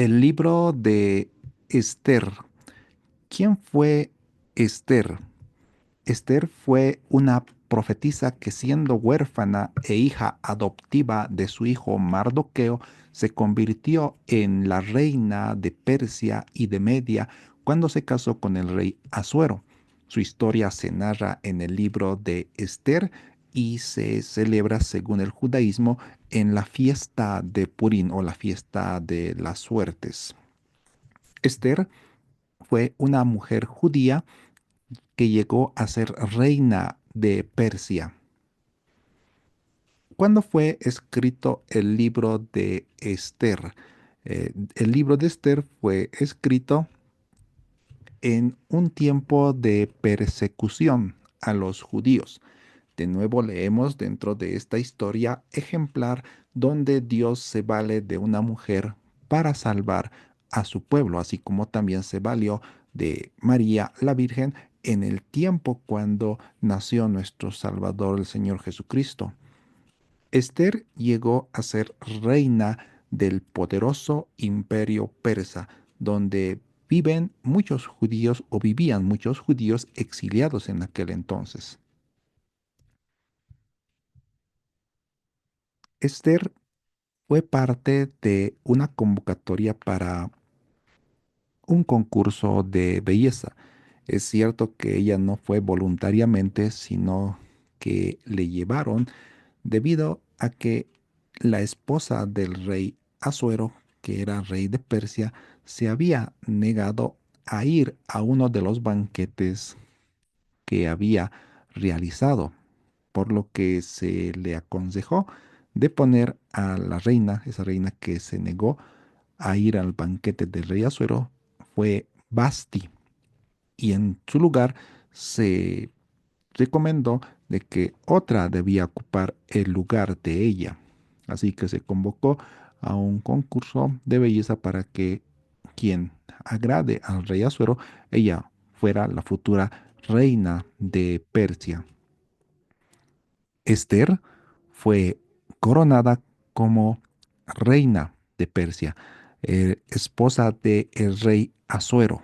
El libro de Esther. ¿Quién fue Esther? Esther fue una profetisa que siendo huérfana e hija adoptiva de su hijo Mardoqueo, se convirtió en la reina de Persia y de Media cuando se casó con el rey Asuero. Su historia se narra en el libro de Esther y se celebra según el judaísmo en la fiesta de Purim o la fiesta de las suertes. Esther fue una mujer judía que llegó a ser reina de Persia. ¿Cuándo fue escrito el libro de Esther? El libro de Esther fue escrito en un tiempo de persecución a los judíos. De nuevo leemos dentro de esta historia ejemplar donde Dios se vale de una mujer para salvar a su pueblo, así como también se valió de María la Virgen en el tiempo cuando nació nuestro Salvador, el Señor Jesucristo. Esther llegó a ser reina del poderoso imperio persa, donde viven muchos judíos o vivían muchos judíos exiliados en aquel entonces. Esther fue parte de una convocatoria para un concurso de belleza. Es cierto que ella no fue voluntariamente, sino que le llevaron debido a que la esposa del rey Asuero, que era rey de Persia, se había negado a ir a uno de los banquetes que había realizado, por lo que se le aconsejó de poner a la reina, esa reina que se negó a ir al banquete del rey Asuero, fue Basti, y en su lugar se recomendó de que otra debía ocupar el lugar de ella. Así que se convocó a un concurso de belleza para que quien agrade al rey Asuero, ella fuera la futura reina de Persia. Esther fue coronada como reina de Persia, esposa del rey Asuero.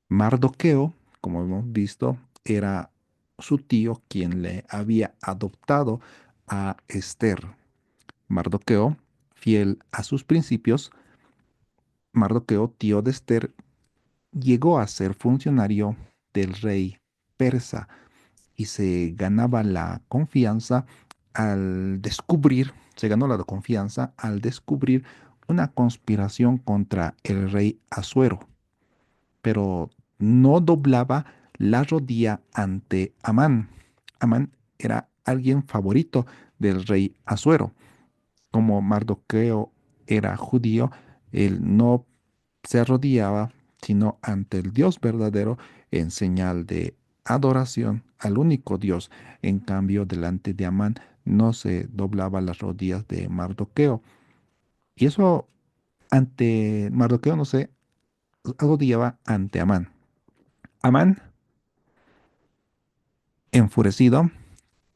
Mardoqueo, como hemos visto, era su tío quien le había adoptado a Esther. Mardoqueo, fiel a sus principios, Mardoqueo, tío de Esther, llegó a ser funcionario del rey persa y se ganaba la confianza al descubrir, se ganó la confianza al descubrir una conspiración contra el rey Asuero, pero no doblaba la rodilla ante Amán. Amán era alguien favorito del rey Asuero. Como Mardoqueo era judío, él no se arrodillaba sino ante el Dios verdadero en señal de adoración al único Dios. En cambio, delante de Amán no se doblaba las rodillas de Mardoqueo. Y eso ante Mardoqueo no se arrodillaba ante Amán. Amán, enfurecido,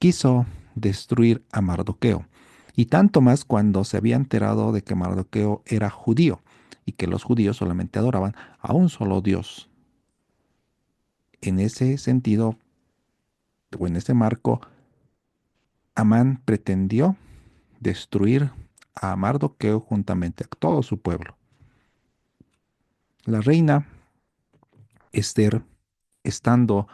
quiso destruir a Mardoqueo, y tanto más cuando se había enterado de que Mardoqueo era judío y que los judíos solamente adoraban a un solo Dios. En ese sentido, o en ese marco, Amán pretendió destruir a Mardoqueo juntamente a todo su pueblo. La reina Esther, estando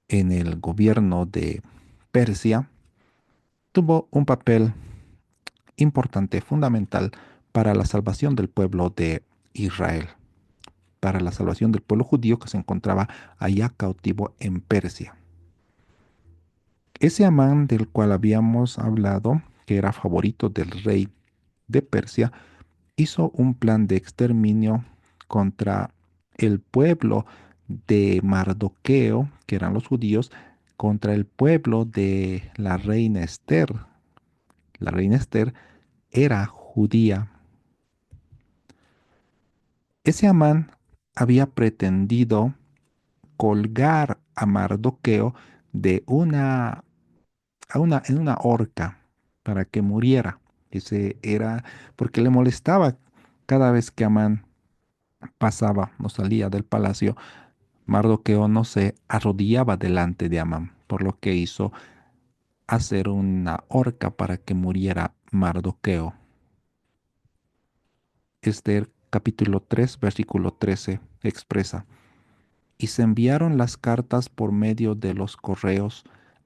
en el gobierno de Persia, tuvo un papel importante, fundamental para la salvación del pueblo de Israel, para la salvación del pueblo judío que se encontraba allá cautivo en Persia. Ese Amán del cual habíamos hablado, que era favorito del rey de Persia, hizo un plan de exterminio contra el pueblo de Mardoqueo, que eran los judíos, contra el pueblo de la reina Esther. La reina Esther era judía. Ese Amán había pretendido colgar a Mardoqueo de en una horca para que muriera. Ese era porque le molestaba cada vez que Amán pasaba o salía del palacio. Mardoqueo no se arrodillaba delante de Amán, por lo que hizo hacer una horca para que muriera Mardoqueo. Esther capítulo 3 versículo 13 expresa: y se enviaron las cartas por medio de los correos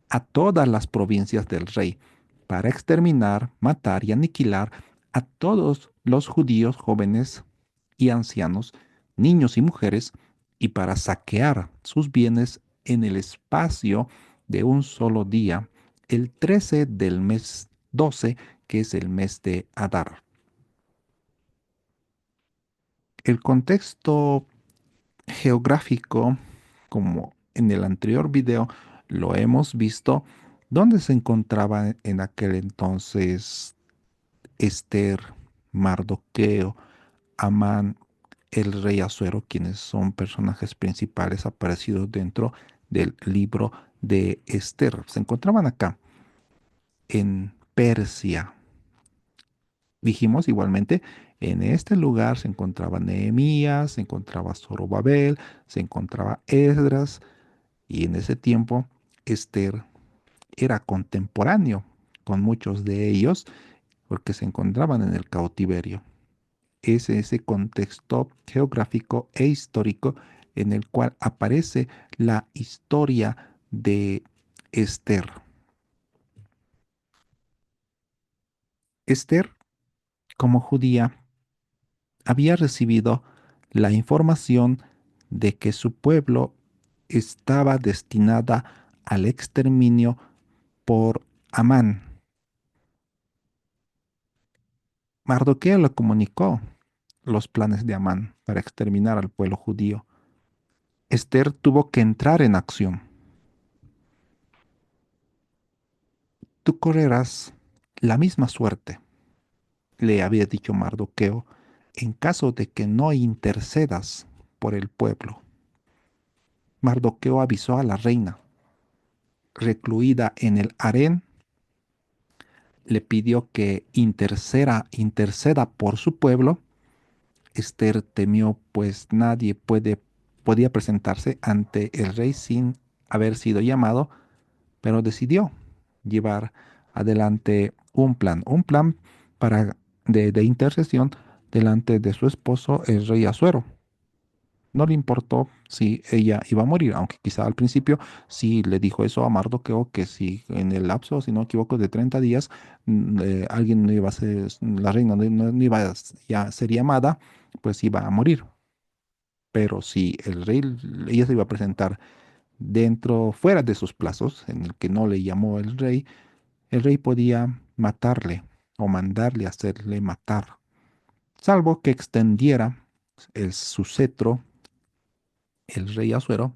a todas las provincias del rey, para exterminar, matar y aniquilar a todos los judíos jóvenes y ancianos, niños y mujeres, y para saquear sus bienes en el espacio de un solo día, el 13 del mes 12, que es el mes de Adar. El contexto geográfico, como en el anterior video lo hemos visto, donde se encontraba en aquel entonces Esther, Mardoqueo, Amán, el rey Asuero, quienes son personajes principales aparecidos dentro del libro de Esther. Se encontraban acá, en Persia. Dijimos igualmente, en este lugar se encontraba Nehemías, se encontraba Zorobabel, se encontraba Esdras, y en ese tiempo Esther era contemporáneo con muchos de ellos porque se encontraban en el cautiverio. Es ese contexto geográfico e histórico en el cual aparece la historia de Esther. Esther, como judía, había recibido la información de que su pueblo estaba destinada al exterminio por Amán. Mardoqueo le comunicó los planes de Amán para exterminar al pueblo judío. Esther tuvo que entrar en acción. Tú correrás la misma suerte, le había dicho Mardoqueo, en caso de que no intercedas por el pueblo. Mardoqueo avisó a la reina, recluida en el harén, le pidió que interceda por su pueblo. Esther temió, pues nadie podía presentarse ante el rey sin haber sido llamado, pero decidió llevar adelante un plan de intercesión delante de su esposo, el rey Asuero. No le importó si ella iba a morir, aunque quizá al principio sí le dijo eso a Mardoqueo, que si en el lapso, si no me equivoco, de 30 días, alguien no iba a ser, la reina no iba a ya ser llamada, pues iba a morir. Pero si el rey, ella se iba a presentar fuera de sus plazos, en el que no le llamó el rey podía matarle o mandarle a hacerle matar, salvo que extendiera su cetro, el rey Asuero,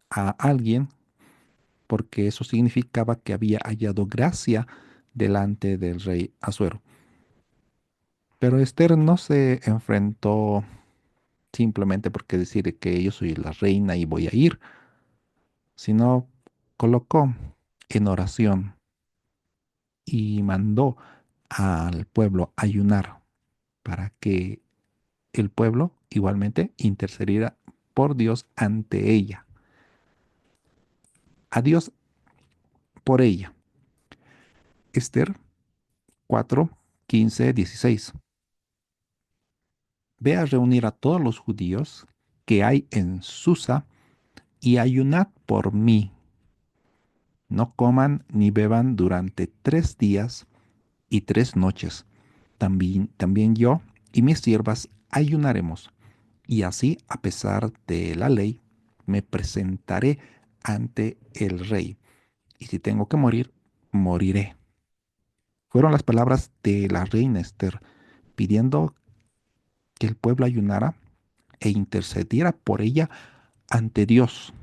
a alguien, porque eso significaba que había hallado gracia delante del rey Asuero. Pero Esther no se enfrentó simplemente porque decir que yo soy la reina y voy a ir, sino colocó en oración y mandó al pueblo ayunar para que el pueblo igualmente intercediera por Dios ante ella. A Dios por ella. Esther 4, 15, 16. Ve a reunir a todos los judíos que hay en Susa y ayunad por mí. No coman ni beban durante 3 días y 3 noches. También yo y mis siervas ayunaremos. Y así, a pesar de la ley, me presentaré ante el rey. Y si tengo que morir, moriré. Fueron las palabras de la reina Esther, pidiendo que el pueblo ayunara e intercediera por ella ante Dios.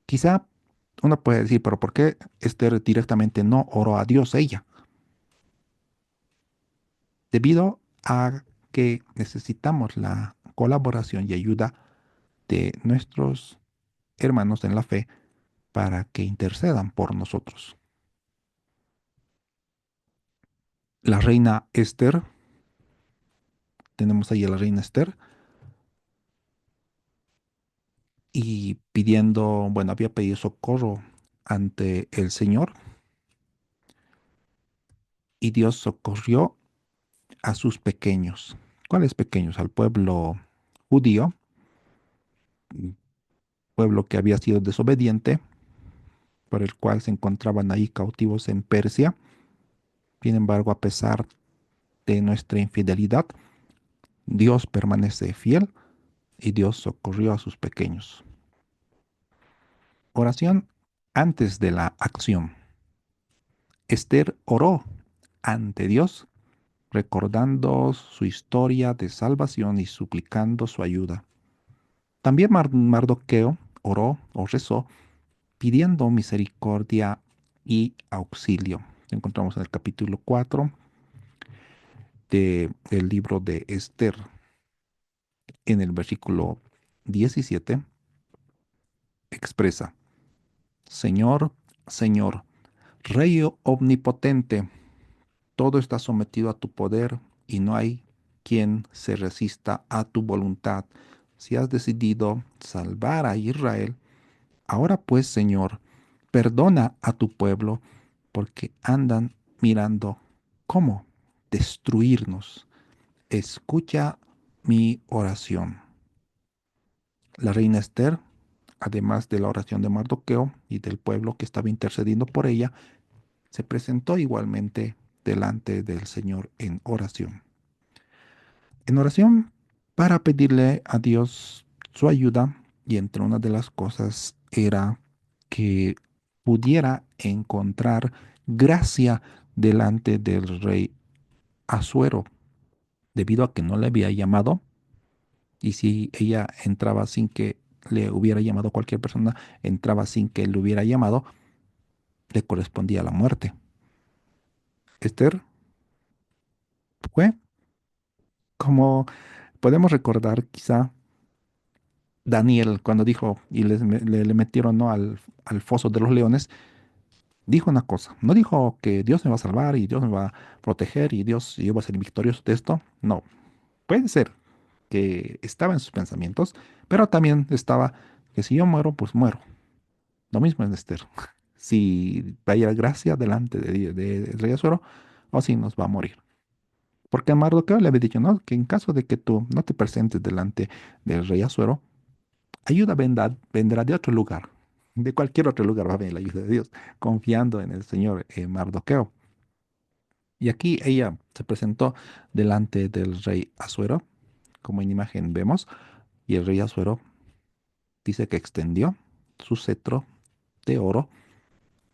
Quizá uno puede decir, pero ¿por qué Esther directamente no oró a Dios ella? Debido a que necesitamos la colaboración y ayuda de nuestros hermanos en la fe para que intercedan por nosotros. La reina Esther, tenemos ahí a la reina Esther, y pidiendo, bueno, había pedido socorro ante el Señor y Dios socorrió a sus pequeños. ¿Cuáles pequeños? Al pueblo judío, pueblo que había sido desobediente, por el cual se encontraban ahí cautivos en Persia. Sin embargo, a pesar de nuestra infidelidad, Dios permanece fiel y Dios socorrió a sus pequeños. Oración antes de la acción. Esther oró ante Dios, recordando su historia de salvación y suplicando su ayuda. También Mardoqueo oró o rezó pidiendo misericordia y auxilio. Encontramos en el capítulo 4 del libro de Esther, en el versículo 17, expresa, Señor, Señor, Rey omnipotente, todo está sometido a tu poder y no hay quien se resista a tu voluntad. Si has decidido salvar a Israel, ahora pues, Señor, perdona a tu pueblo porque andan mirando cómo destruirnos. Escucha mi oración. La reina Esther, además de la oración de Mardoqueo y del pueblo que estaba intercediendo por ella, se presentó igualmente delante del Señor en oración. En oración para pedirle a Dios su ayuda, y entre una de las cosas era que pudiera encontrar gracia delante del rey Asuero, debido a que no le había llamado, y si ella entraba sin que le hubiera llamado cualquier persona, entraba sin que le hubiera llamado, le correspondía la muerte. Esther fue, como podemos recordar, quizá Daniel cuando dijo y le metieron, ¿no?, al foso de los leones, dijo una cosa. No dijo que Dios me va a salvar y Dios me va a proteger y Dios, y yo voy a ser victorioso de esto. No, puede ser que estaba en sus pensamientos, pero también estaba que si yo muero, pues muero. Lo mismo en Esther. Si vaya gracia delante del rey Azuero, o si nos va a morir. Porque a Mardoqueo le había dicho, ¿no?, que en caso de que tú no te presentes delante del rey Azuero, ayuda vendrá de otro lugar. De cualquier otro lugar va a venir la ayuda de Dios, confiando en el Señor Mardoqueo. Y aquí ella se presentó delante del rey Asuero, como en imagen vemos, y el rey Asuero dice que extendió su cetro de oro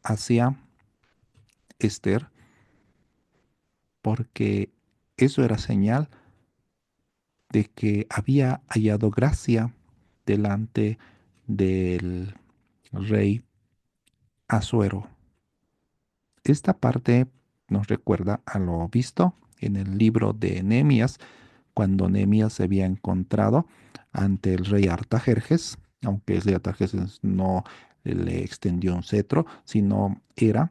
hacia Esther, porque eso era señal de que había hallado gracia delante del rey Asuero. Esta parte nos recuerda a lo visto en el libro de Nehemías, cuando Nehemías se había encontrado ante el rey Artajerjes, aunque el rey Artajerjes no le extendió un cetro, sino era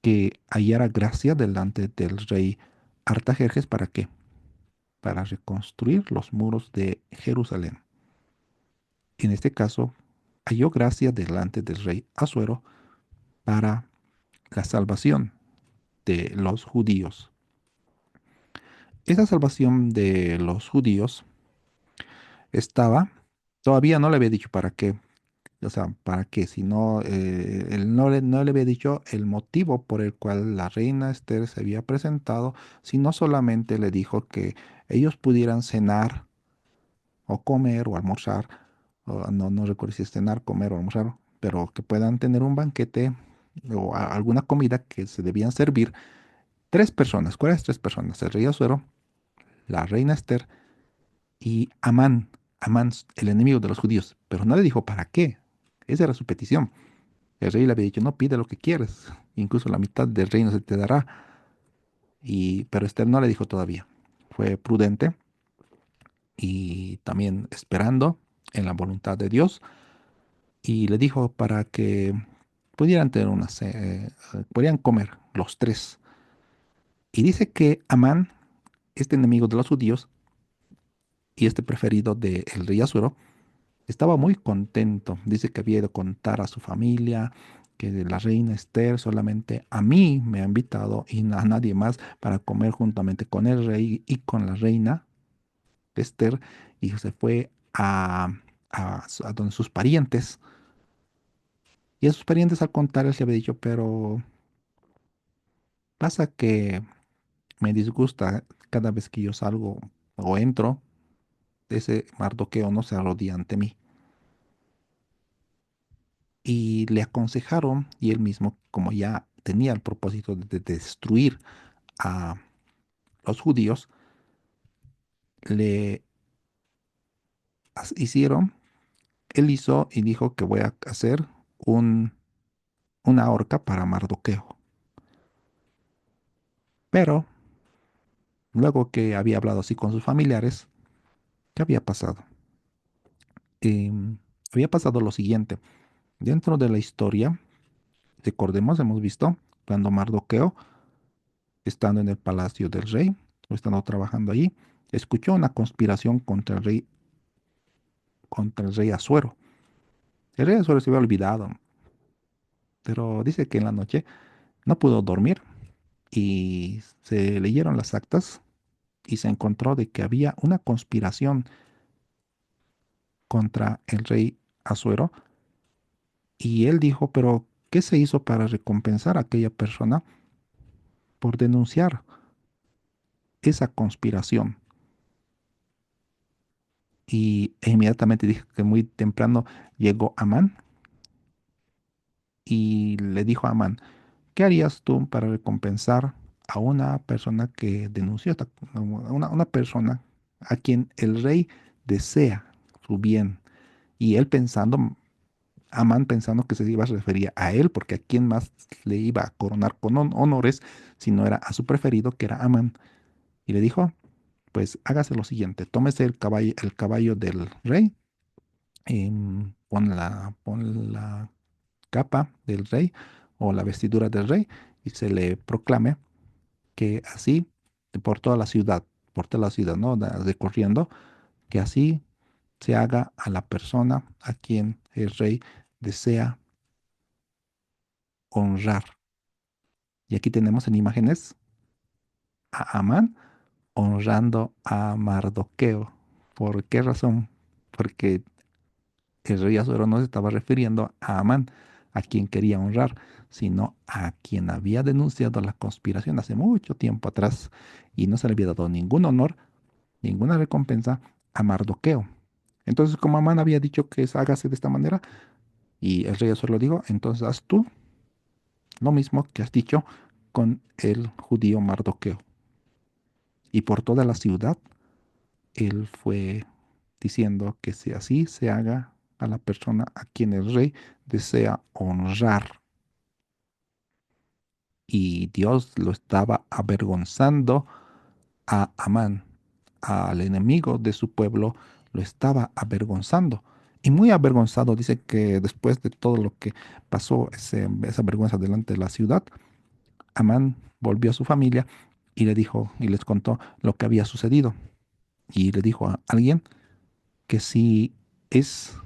que hallara gracia delante del rey Artajerjes. ¿Para qué? Para reconstruir los muros de Jerusalén. En este caso, halló gracia delante del rey Asuero para la salvación de los judíos. Esa salvación de los judíos estaba, todavía no le había dicho para qué, o sea, para qué, sino él no le había dicho el motivo por el cual la reina Esther se había presentado, sino solamente le dijo que ellos pudieran cenar o comer o almorzar, o no recuerdo si es cenar, comer o almorzar, pero que puedan tener un banquete o alguna comida que se debían servir tres personas. ¿Cuáles tres personas? El rey Asuero, la reina Esther y Amán, Amán, el enemigo de los judíos, pero no le dijo para qué. Esa era su petición. El rey le había dicho, no, pide lo que quieres, incluso la mitad del reino se te dará. Pero Esther no le dijo todavía. Fue prudente y también esperando en la voluntad de Dios, y le dijo para que pudieran tener podrían comer los tres. Y dice que Amán, este enemigo de los judíos y este preferido del rey Asuero, estaba muy contento. Dice que había ido a contar a su familia que la reina Esther solamente a mí me ha invitado y a nadie más para comer juntamente con el rey y con la reina Esther. Y se fue a donde sus parientes. Y a sus parientes al contarles le había dicho, pero pasa que me disgusta cada vez que yo salgo o entro, ese Mardoqueo no se arrodilla ante mí. Y le aconsejaron, y él mismo, como ya tenía el propósito de destruir a los judíos, le hicieron, él hizo y dijo que voy a hacer un, una horca para Mardoqueo. Pero luego que había hablado así con sus familiares, ¿qué había pasado? Había pasado lo siguiente. Dentro de la historia, recordemos, hemos visto cuando Mardoqueo, estando en el palacio del rey, o estando trabajando allí, escuchó una conspiración contra el rey Asuero. El rey Asuero se había olvidado, pero dice que en la noche no pudo dormir y se leyeron las actas y se encontró de que había una conspiración contra el rey Asuero y él dijo, pero ¿qué se hizo para recompensar a aquella persona por denunciar esa conspiración? E inmediatamente dijo que muy temprano llegó Amán y le dijo a Amán, ¿qué harías tú para recompensar a una persona que denunció, a una persona a quien el rey desea su bien? Y él pensando, Amán pensando que se iba a referir a él, porque a quién más le iba a coronar con honores si no era a su preferido, que era Amán. Y le dijo, pues hágase lo siguiente, tómese el caballo del rey, pon la capa del rey o la vestidura del rey y se le proclame que así por toda la ciudad, ¿no? Recorriendo, que así se haga a la persona a quien el rey desea honrar. Y aquí tenemos en imágenes a Amán honrando a Mardoqueo. ¿Por qué razón? Porque el rey Asuero no se estaba refiriendo a Amán, a quien quería honrar, sino a quien había denunciado la conspiración hace mucho tiempo atrás y no se le había dado ningún honor, ninguna recompensa a Mardoqueo. Entonces, como Amán había dicho que hágase de esta manera, y el rey Asuero lo dijo, entonces haz tú lo mismo que has dicho con el judío Mardoqueo. Y por toda la ciudad, él fue diciendo que si así se haga a la persona a quien el rey desea honrar. Y Dios lo estaba avergonzando a Amán, al enemigo de su pueblo, lo estaba avergonzando. Y muy avergonzado, dice que después de todo lo que pasó, esa vergüenza delante de la ciudad, Amán volvió a su familia y le dijo y les contó lo que había sucedido. Y le dijo a alguien que si es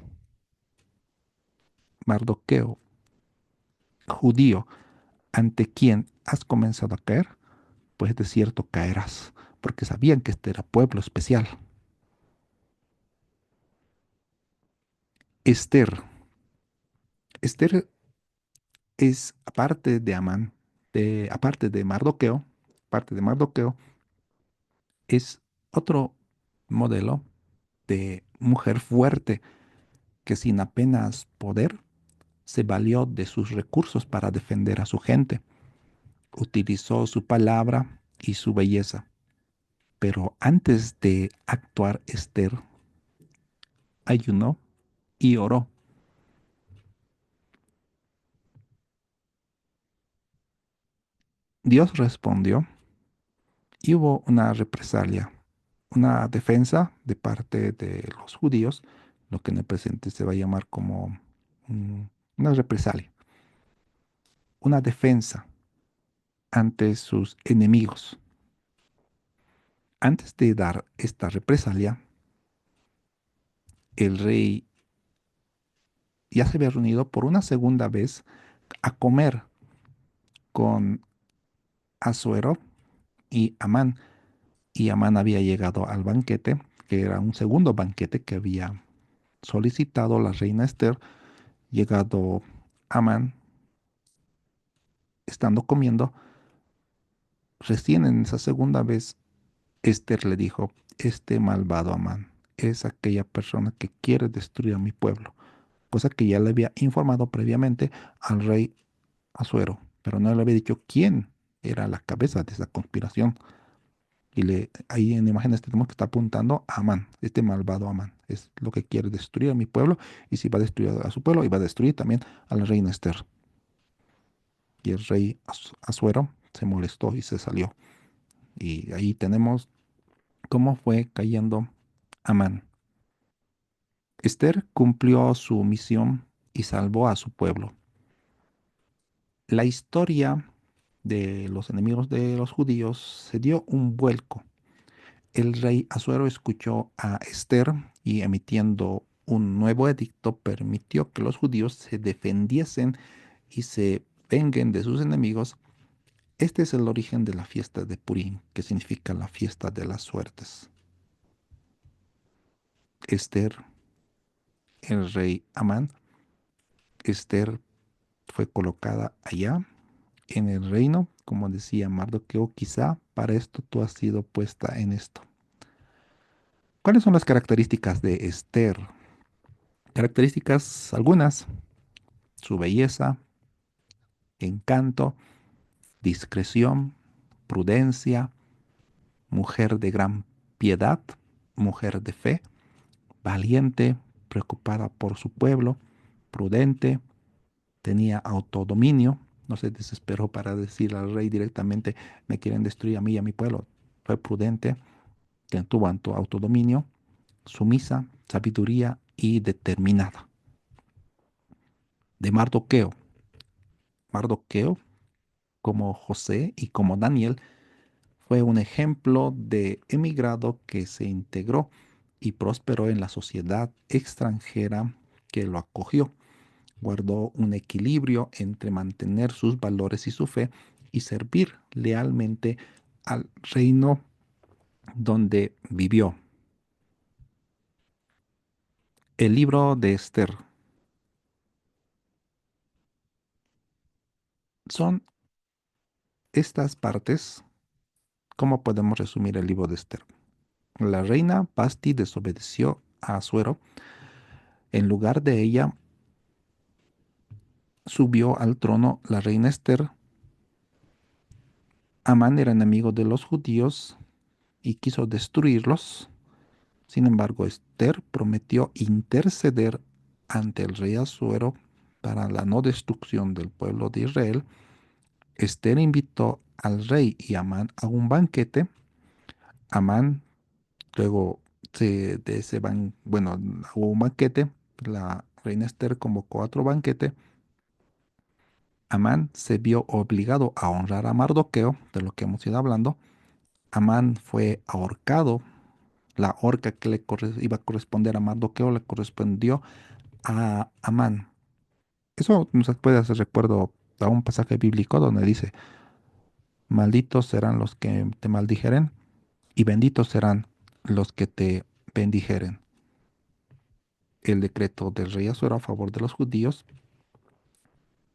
Mardoqueo, judío, ante quien has comenzado a caer, pues de cierto caerás, porque sabían que este era pueblo especial. Esther. Esther es aparte de Amán, aparte de Mardoqueo, es otro modelo de mujer fuerte que sin apenas poder se valió de sus recursos para defender a su gente. Utilizó su palabra y su belleza. Pero antes de actuar, Esther ayunó y oró. Dios respondió y hubo una represalia, una defensa de parte de los judíos, lo que en el presente se va a llamar como mm, una represalia, una defensa ante sus enemigos. Antes de dar esta represalia, el rey ya se había reunido por una segunda vez a comer con Asuero y Amán. Y Amán había llegado al banquete, que era un segundo banquete que había solicitado la reina Esther. Llegado Amán, estando comiendo, recién en esa segunda vez, Esther le dijo, este malvado Amán es aquella persona que quiere destruir a mi pueblo, cosa que ya le había informado previamente al rey Asuero, pero no le había dicho quién era la cabeza de esa conspiración. Y ahí en la imagen tenemos que está apuntando a Amán, este malvado Amán. Es lo que quiere destruir a mi pueblo. Y si va a destruir a su pueblo, y va a destruir también a la reina Esther. Y el rey Asuero se molestó y se salió. Y ahí tenemos cómo fue cayendo Amán. Esther cumplió su misión y salvó a su pueblo. La historia de los enemigos de los judíos se dio un vuelco. El rey Asuero escuchó a Esther y emitiendo un nuevo edicto permitió que los judíos se defendiesen y se venguen de sus enemigos. Este es el origen de la fiesta de Purim, que significa la fiesta de las suertes. Esther, el rey Amán, Esther fue colocada allá en el reino, como decía Mardoqueo, quizá para esto tú has sido puesta en esto. ¿Cuáles son las características de Esther? Características algunas, su belleza, encanto, discreción, prudencia, mujer de gran piedad, mujer de fe, valiente, preocupada por su pueblo, prudente, tenía autodominio, no se desesperó para decir al rey directamente, me quieren destruir a mí y a mi pueblo. Fue prudente, que tuvo autodominio, sumisa, sabiduría y determinada. De Mardoqueo. Mardoqueo, como José y como Daniel, fue un ejemplo de emigrado que se integró y prosperó en la sociedad extranjera que lo acogió. Guardó un equilibrio entre mantener sus valores y su fe y servir lealmente al reino donde vivió. El libro de Esther. Son estas partes. ¿Cómo podemos resumir el libro de Esther? La reina Basti desobedeció a Asuero. En lugar de ella, subió al trono la reina Esther. Amán era enemigo de los judíos y quiso destruirlos. Sin embargo, Esther prometió interceder ante el rey Asuero para la no destrucción del pueblo de Israel. Esther invitó al rey y Amán a un banquete. Amán luego de ese bueno, hubo un banquete. La reina Esther convocó a otro banquete. Amán se vio obligado a honrar a Mardoqueo, de lo que hemos ido hablando. Amán fue ahorcado. La horca que iba a corresponder a Mardoqueo le correspondió a Amán. Eso nos puede hacer recuerdo a un pasaje bíblico donde dice, malditos serán los que te maldijeren y benditos serán los que te bendijeren. El decreto del rey Asuero a favor de los judíos,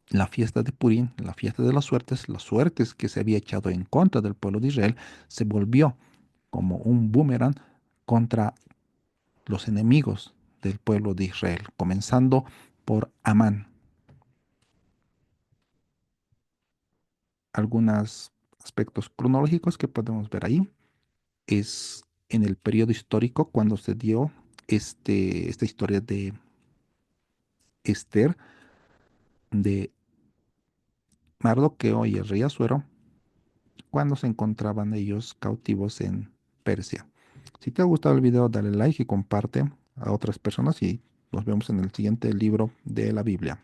la fiesta de Purim, la fiesta de las suertes que se había echado en contra del pueblo de Israel, se volvió como un boomerang contra los enemigos del pueblo de Israel, comenzando por Amán. Algunos aspectos cronológicos que podemos ver ahí es en el periodo histórico cuando se dio esta historia de Esther, de Mardoqueo y el rey Asuero, cuando se encontraban ellos cautivos en Persia. Si te ha gustado el video, dale like y comparte a otras personas y nos vemos en el siguiente libro de la Biblia.